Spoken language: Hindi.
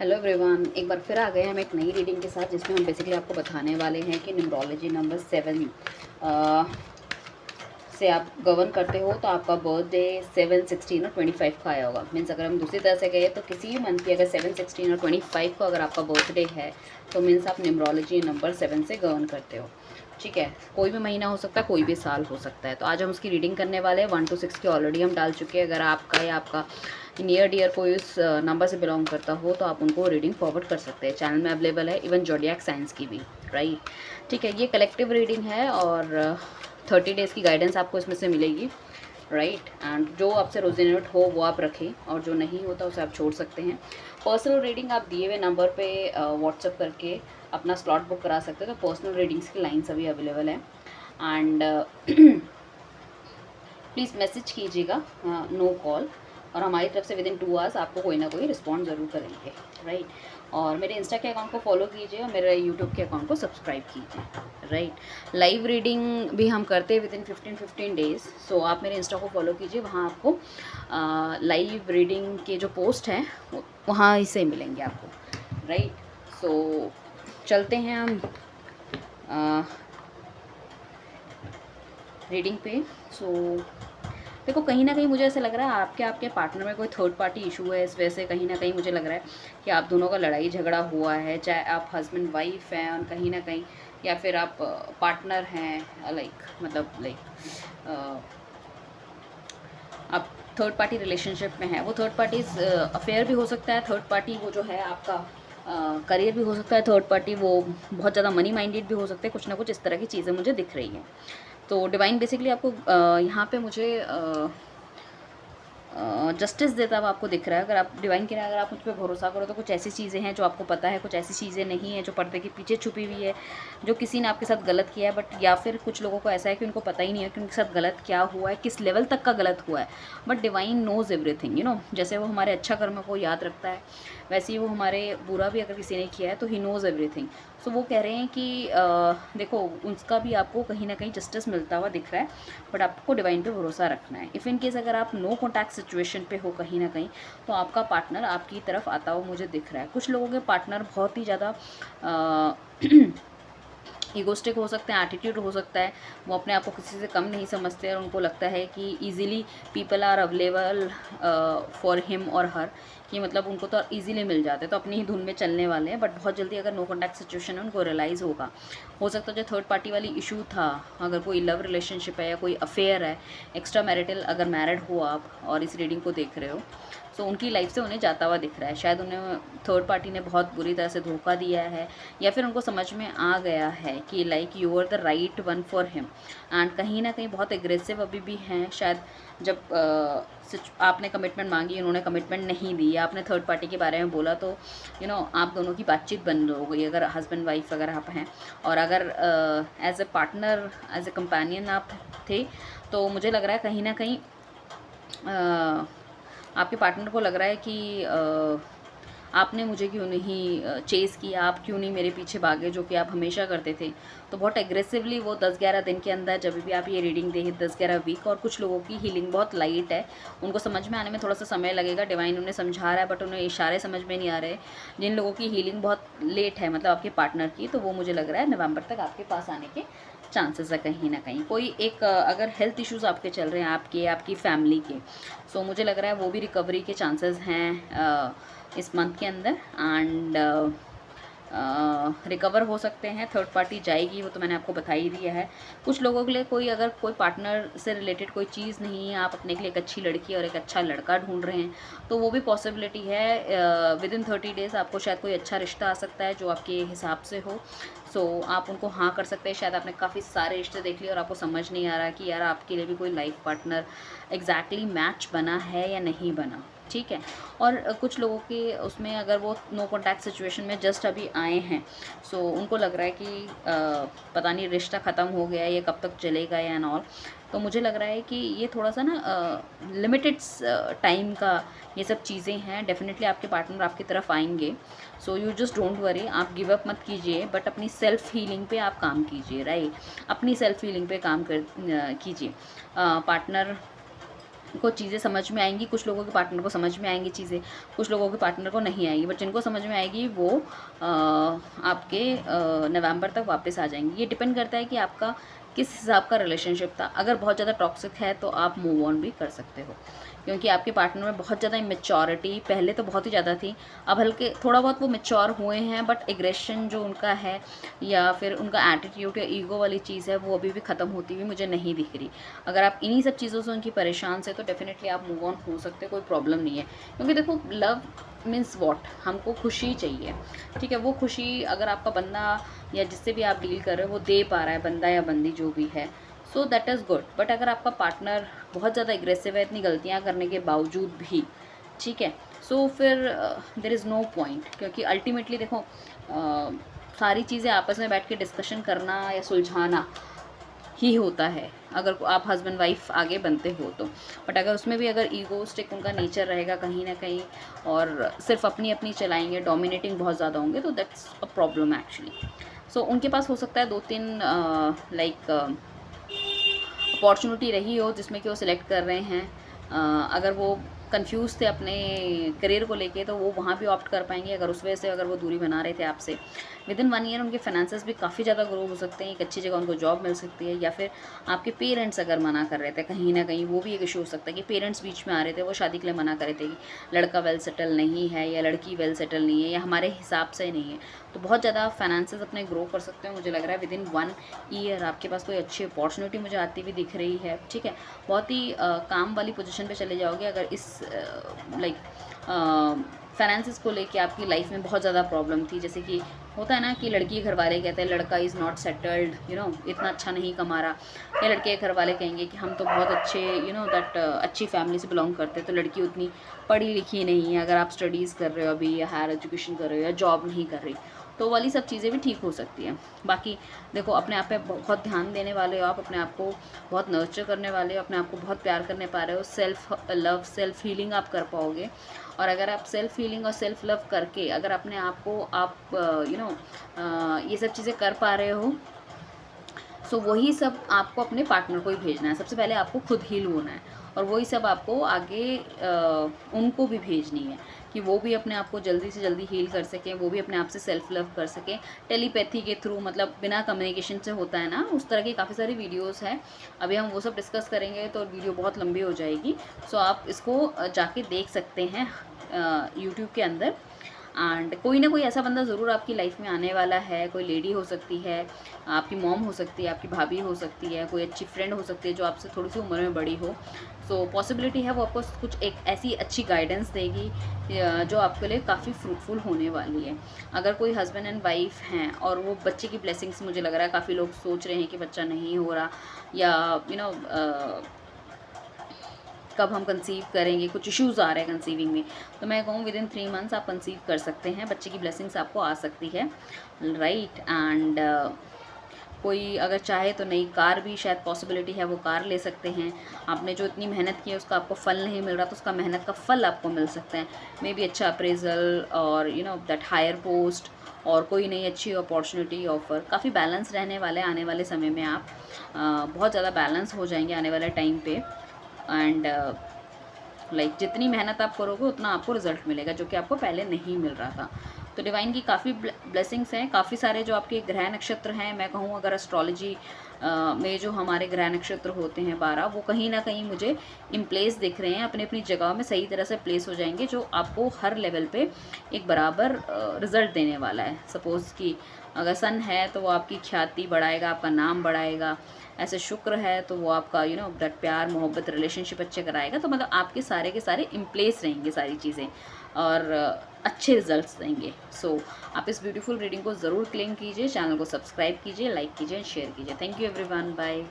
हेलो एवरीवन, एक बार फिर आ गए हम एक नई रीडिंग के साथ जिसमें हम बेसिकली आपको बताने वाले हैं कि न्यूमरोलॉजी नंबर 7 से आप गवर्न करते हो तो आपका बर्थडे 7, 16 और 25 का आया होगा। मीन्स अगर हम दूसरी तरह से कहें तो किसी भी मंथ की अगर 7, 16 और 25 को अगर आपका बर्थडे है तो मीन्स आप न्यूमरोलॉजी नंबर 7 से गवर्न करते हो। ठीक है, कोई भी महीना हो सकता है, कोई भी साल हो सकता है। तो आज हम उसकी रीडिंग करने वाले हैं। 1 to 6 की ऑलरेडी हम डाल चुके हैं। अगर आपका या आपका नियर डियर कोई उस नंबर से बिलोंग करता हो तो आप उनको रीडिंग फॉरवर्ड कर सकते हैं। चैनल में अवेलेबल है इवन जोडियाक साइंस की भी, राइट। ठीक है, ये कलेक्टिव रीडिंग है और 30 डेज़ की गाइडेंस आपको इसमें से मिलेगी, राइट। एंड जो आपसे रेजोनेट हो वो आप रखें और जो नहीं होता उसे आप छोड़ सकते हैं। पर्सनल रीडिंग आप दिए हुए नंबर पे व्हाट्सअप करके अपना स्लॉट बुक करा सकते हो। तो पर्सनल रीडिंग्स की लाइन्स अभी अवेलेबल है एंड प्लीज़ मैसेज कीजिएगा, नो कॉल। और हमारी तरफ से विदिन 2 आवर्स आपको कोई ना कोई रिस्पॉन्स ज़रूर करेंगे, राइट। और मेरे इंस्टा के अकाउंट को फॉलो कीजिए और मेरे यूट्यूब के अकाउंट को सब्सक्राइब कीजिए, राइट। लाइव रीडिंग भी हम करते हैं विदिन 15 डेज़। सो आप मेरे इंस्टा को फॉलो कीजिए, वहाँ आपको लाइव रीडिंग के जो पोस्ट हैं वहाँ से मिलेंगे आपको, राइट। सो चलते हैं हम रीडिंग पे। सो देखो, कहीं ना कहीं मुझे ऐसा लग रहा है आपके आपके पार्टनर में कोई थर्ड पार्टी इशू है। इस वजह से कहीं ना कहीं मुझे लग रहा है कि आप दोनों का लड़ाई झगड़ा हुआ है, चाहे आप हस्बैंड वाइफ हैं और कहीं ना कहीं, या फिर आप पार्टनर हैं, आप थर्ड पार्टी रिलेशनशिप में है। वो थर्ड पार्टी अफेयर भी हो सकता है, थर्ड पार्टी वो जो है आपका करियर भी हो सकता है, थर्ड पार्टी वो बहुत ज़्यादा मनी माइंडेड भी हो सकते हैं। कुछ ना कुछ इस तरह की चीज़ें मुझे दिख रही हैं। तो डिवाइन बेसिकली आपको यहाँ पे मुझे जस्टिस देता हुआ आपको दिख रहा है। अगर आप डिवाइन के, अगर आप मुझ पर भरोसा करो तो कुछ ऐसी चीज़ें हैं जो आपको पता है, कुछ ऐसी चीज़ें नहीं है जो पर्दे के पीछे छुपी हुई है, जो किसी ने आपके साथ गलत किया है। बट या फिर कुछ लोगों को ऐसा है कि उनको पता ही नहीं है कि उनके साथ गलत क्या हुआ है, किस लेवल तक का गलत हुआ है। बट डिवाइन नोज़ एवरीथिंग, जैसे वो हमारे अच्छा कर्म को याद रखता है, वैसे ही वो हमारे बुरा भी अगर किसी ने किया है तो ही नोज़ एवरीथिंग। सो वो कह रहे हैं कि देखो, उसका भी आपको कहीं ना कहीं जस्टिस मिलता हुआ दिख रहा है, बट आपको डिवाइन पे भरोसा रखना है। इफ़ इन केस अगर आप नो कॉन्टैक्ट सिचुएशन पे हो कहीं ना कहीं, तो आपका पार्टनर आपकी तरफ आता हुआ मुझे दिख रहा है। कुछ लोगों के पार्टनर बहुत ही ज़्यादा ईगोस्टिक हो सकते हैं, एटीट्यूड हो सकता है, वो अपने आप को किसी से कम नहीं समझते और उनको लगता है कि easily people are available for him और हर, कि मतलब उनको तो ईजिली मिल जाते हैं, तो अपनी ही धुन में चलने वाले हैं। बट बहुत जल्दी अगर नो कॉन्टैक्ट सिचुएशन है उनको रियलाइज़ होगा। हो सकता है जो थर्ड पार्टी वाली इशू था, अगर कोई लव रिलेशनशिप है या कोई अफेयर है, एक्स्ट्रा मैरिटल, अगर मैरिड हो आप और इस रीडिंग को देख रहे हो, तो उनकी लाइफ से उन्हें जाता हुआ दिख रहा है। शायद उन्हें थर्ड पार्टी ने बहुत बुरी तरह से धोखा दिया है, या फिर उनको समझ में आ गया है कि like you are the right one for him. And कहीं ना कहीं बहुत एग्रेसिव अभी भी हैं। शायद जब आपने कमिटमेंट मांगी, उन्होंने कमिटमेंट नहीं दी, आपने थर्ड पार्टी के बारे में बोला, तो आप दोनों की बातचीत बंद हो गई, अगर हस्बैंड वाइफ अगर आप हैं। और अगर as a partner, as a companion आप थे, तो मुझे लग रहा है कहीं ना कहीं आपके पार्टनर को लग रहा है कि आपने मुझे क्यों नहीं चेज़ किया, आप क्यों नहीं मेरे पीछे भागे, जो कि आप हमेशा करते थे। तो बहुत एग्रेसिवली वो 10-11 दिन के अंदर, जब भी आप ये रीडिंग दें, 10-11 वीक। और कुछ लोगों की हीलिंग बहुत लाइट है, उनको समझ में आने में थोड़ा सा समय लगेगा। डिवाइन उन्हें समझा रहा है बट उन्हें इशारे समझ में नहीं आ रहे। जिन लोगों की हीलिंग बहुत लेट है, मतलब आपके पार्टनर की, तो वो मुझे लग रहा है नवंबर तक आपके पास आने के चांसेस है। कहीं ना कहीं कोई एक अगर हेल्थ इश्यूज़ आपके चल रहे हैं, आपकी फैमिली के, सो मुझे लग रहा है वो भी रिकवरी के चांसेस हैं इस मंथ के अंदर। एंड रिकवर हो सकते हैं। थर्ड पार्टी जाएगी, वो तो मैंने आपको बता ही दिया है। कुछ लोगों के लिए कोई, अगर कोई पार्टनर से रिलेटेड कोई चीज़ नहीं है, आप अपने के लिए एक अच्छी लड़की और एक अच्छा लड़का ढूंढ रहे हैं, तो वो भी पॉसिबिलिटी है। विद इन 30 डेज़ आपको शायद कोई अच्छा रिश्ता आ सकता है जो आपके हिसाब से हो। सो आप उनको हाँ कर सकते हैं। शायद आपने काफ़ी सारे रिश्ते देख लिए और आपको समझ नहीं आ रहा कि यार आपके लिए भी कोई लाइफ पार्टनर एग्जैक्टली मैच बना है या नहीं बना, ठीक है। और कुछ लोगों के उसमें, अगर वो नो कॉन्टैक्ट सिचुएशन में जस्ट अभी आए हैं, सो उनको लग रहा है कि पता नहीं रिश्ता ख़त्म हो गया है, ये कब तक चलेगा या एंड ऑल। तो मुझे लग रहा है कि ये थोड़ा सा ना लिमिटेड टाइम का ये सब चीज़ें हैं। डेफिनेटली आपके पार्टनर आपकी तरफ आएंगे। So you just don't worry, आप गिव अप मत कीजिए, बट अपनी सेल्फ हीलिंग पे आप काम कीजिए, राइट। अपनी सेल्फ हीलिंग पे काम कीजिए। पार्टनर को चीज़ें समझ में आएंगी, कुछ लोगों के पार्टनर को समझ में आएंगी चीज़ें, कुछ लोगों के पार्टनर को नहीं आएंगी, बट जिनको समझ में आएगी वो आपके नवंबर तक वापस आ जाएंगी। ये डिपेंड करता है कि आपका किस हिसाब का रिलेशनशिप था। अगर बहुत ज़्यादा टॉक्सिक है तो आप मूव ऑन भी कर सकते हो, क्योंकि आपके पार्टनर में बहुत ज़्यादा इमेच्योरिटी पहले तो बहुत ही ज़्यादा थी, अब हल्के थोड़ा बहुत वो मेच्योर हुए हैं, बट एग्रेशन जो उनका है या फिर उनका एटीट्यूड या ईगो वाली चीज़ है वो अभी भी ख़त्म होती हुई मुझे नहीं दिख रही। अगर आप इन्हीं सब चीज़ों से उनकी परेशान से तो डेफिनेटली आप मूव ऑन हो सकते हैं, कोई प्रॉब्लम नहीं है। क्योंकि देखो लव मीन्स वॉट, हमको खुशी चाहिए, ठीक है। वो खुशी अगर आपका बंदा या जिससे भी आप डील कर रहे हो वो दे पा रहा है, बंदा या बंदी जो भी है, so that is good. But अगर आपका पार्टनर बहुत ज़्यादा एग्रेसिव है इतनी गलतियाँ करने के बावजूद भी, ठीक है, सो फिर देर इज़ नो पॉइंट। क्योंकि अल्टीमेटली देखो सारी चीज़ें आपस में बैठ के डिस्कशन करना या सुलझाना ही होता है, अगर आप हस्बैंड वाइफ आगे बनते हो तो। बट अगर उसमें भी अगर ईगोस्टिक उनका नेचर रहेगा कहीं ना कहीं और सिर्फ अपनी अपनी चलाएंगे, डोमिनेटिंग बहुत ज़्यादा होंगे, तो दैट्स अ प्रॉब्लम एक्चुअली। सो उनके पास हो सकता है 2-3 लाइक अपॉर्चुनिटी रही हो जिसमें कि वो सिलेक्ट कर रहे हैं। अगर वो कंफ्यूज थे अपने करियर को लेके तो वो वहाँ भी ऑप्ट कर पाएंगे। अगर उस वजह से अगर वो दूरी बना रहे थे आपसे, विद इन 1 ईयर उनके फाइनेंसेस भी काफ़ी ज़्यादा ग्रो हो सकते हैं, एक अच्छी जगह उनको जॉब मिल सकती है। या फिर आपके पेरेंट्स अगर मना कर रहे थे कहीं ना कहीं, वो भी एक इशू हो सकता है कि पेरेंट्स बीच में आ रहे थे, वो शादी के लिए मना कर रहे थे कि लड़का वेल सेटल नहीं है या लड़की वेल सेटल नहीं है या हमारे हिसाब से नहीं है, तो बहुत ज़्यादा फाइनेंसेस अपने ग्रो कर सकते हैं। मुझे लग रहा है विद इन 1 ईयर आपके पास कोई अच्छी अपॉर्चुनिटी मुझे आती हुई दिख रही है, ठीक है। बहुत ही काम वाली पोजीशन पे चले जाओगे अगर इस लाइक फाइनेंसेस को लेके आपकी लाइफ में बहुत ज़्यादा प्रॉब्लम थी। जैसे कि होता है ना कि लड़की के घर वाले कहते हैं लड़का इज़ नॉट सेटल्ड, इतना अच्छा नहीं कमा रहा, या लड़के के घर वाले कहेंगे कि हम तो बहुत अच्छे दैट अच्छी फैमिली से बिलोंग करते हैं, तो लड़की उतनी पढ़ी लिखी नहीं है, अगर आप स्टडीज़ कर रहे हो अभी या हायर एजुकेशन कर रहे हो या जॉब नहीं कर रही, तो वाली सब चीज़ें भी ठीक हो सकती हैं। बाकी देखो अपने आप पे बहुत ध्यान देने वाले हो आप, अपने आप को बहुत नर्चर करने वाले हो, अपने आप को बहुत प्यार करने पा रहे हो, सेल्फ लव सेल्फ हीलिंग आप कर पाओगे। और अगर आप सेल्फ हीलिंग और सेल्फ लव करके अगर अपने आप को आप ये सब चीज़ें कर पा रहे हो, सो वही सब आपको अपने पार्टनर को ही भेजना है। सबसे पहले आपको खुद हील होना है और वही सब आपको आगे उनको भी भेजनी है कि वो भी अपने आप को जल्दी से जल्दी हील कर सकें, वो भी अपने आप से सेल्फ लव कर सकें टेलीपैथी के थ्रू, मतलब बिना कम्युनिकेशन से होता है ना, उस तरह की काफ़ी सारी वीडियोस हैं। अभी हम वो सब डिस्कस करेंगे तो वीडियो बहुत लंबी हो जाएगी, सो आप इसको जाके देख सकते हैं यूट्यूब के अंदर। एंड कोई ना कोई ऐसा बंदा ज़रूर आपकी लाइफ में आने वाला है, कोई लेडी हो सकती है, आपकी मॉम हो सकती है, आपकी भाभी हो सकती है, कोई अच्छी फ्रेंड हो सकती है जो आपसे थोड़ी सी उम्र में बड़ी हो। सो पॉसिबिलिटी है वो आपको कुछ एक ऐसी अच्छी गाइडेंस देगी जो आपके लिए काफ़ी फ्रूटफुल होने वाली है। अगर कोई हस्बैंड एंड वाइफ हैं और वो बच्चे की ब्लेसिंग्स, मुझे लग रहा है काफ़ी लोग सोच रहे हैं कि बच्चा नहीं हो रहा या कब हम कंसीव करेंगे, कुछ इश्यूज़ आ रहे हैं कंसीविंग में, तो मैं कहूँ विद इन 3 मंथ्स आप कंसीव कर सकते हैं, बच्चे की ब्लेसिंग्स आपको आ सकती है, राइट। एंड कोई अगर चाहे तो नई कार भी शायद पॉसिबिलिटी है, वो कार ले सकते हैं। आपने जो इतनी मेहनत की है उसका आपको फल नहीं मिल रहा, तो उसका मेहनत का फल आपको मिल सकता है, मे बी अच्छा अप्रेजल और दैट हायर पोस्ट और कोई नई अच्छी अपॉर्चुनिटी ऑफर। काफ़ी बैलेंस रहने वाले आने वाले समय में, आप बहुत ज़्यादा बैलेंस हो जाएंगे आने वाले टाइम पे। एंड लाइक जितनी मेहनत आप करोगे उतना आपको रिजल्ट मिलेगा, जो कि आपको पहले नहीं मिल रहा था। तो डिवाइन की काफ़ी ब्लेसिंग्स हैं, काफ़ी सारे जो आपके ग्रह नक्षत्र हैं, मैं कहूँ अगर एस्ट्रोलॉजी में जो हमारे ग्रह नक्षत्र होते हैं 12, वो कहीं ना कहीं मुझे इन प्लेस दिख रहे हैं, अपनी अपनी जगह में सही तरह से प्लेस हो जाएंगे, जो आपको हर लेवल पे एक बराबर रिजल्ट देने वाला है। सपोज़ कि अगर सन है तो वो आपकी ख्याति बढ़ाएगा, आपका नाम बढ़ाएगा। ऐसे शुक्र है तो वो आपका दैट प्यार मोहब्बत रिलेशनशिप अच्छे कराएगा। तो मतलब आपके सारे के सारे इन प्लेस रहेंगे सारी चीज़ें और अच्छे रिजल्ट्स देंगे। सो आप इस ब्यूटीफुल रीडिंग को ज़रूर क्लेम कीजिए, चैनल को सब्सक्राइब कीजिए, लाइक कीजिए, शेयर कीजिए। Thank you everyone, bye.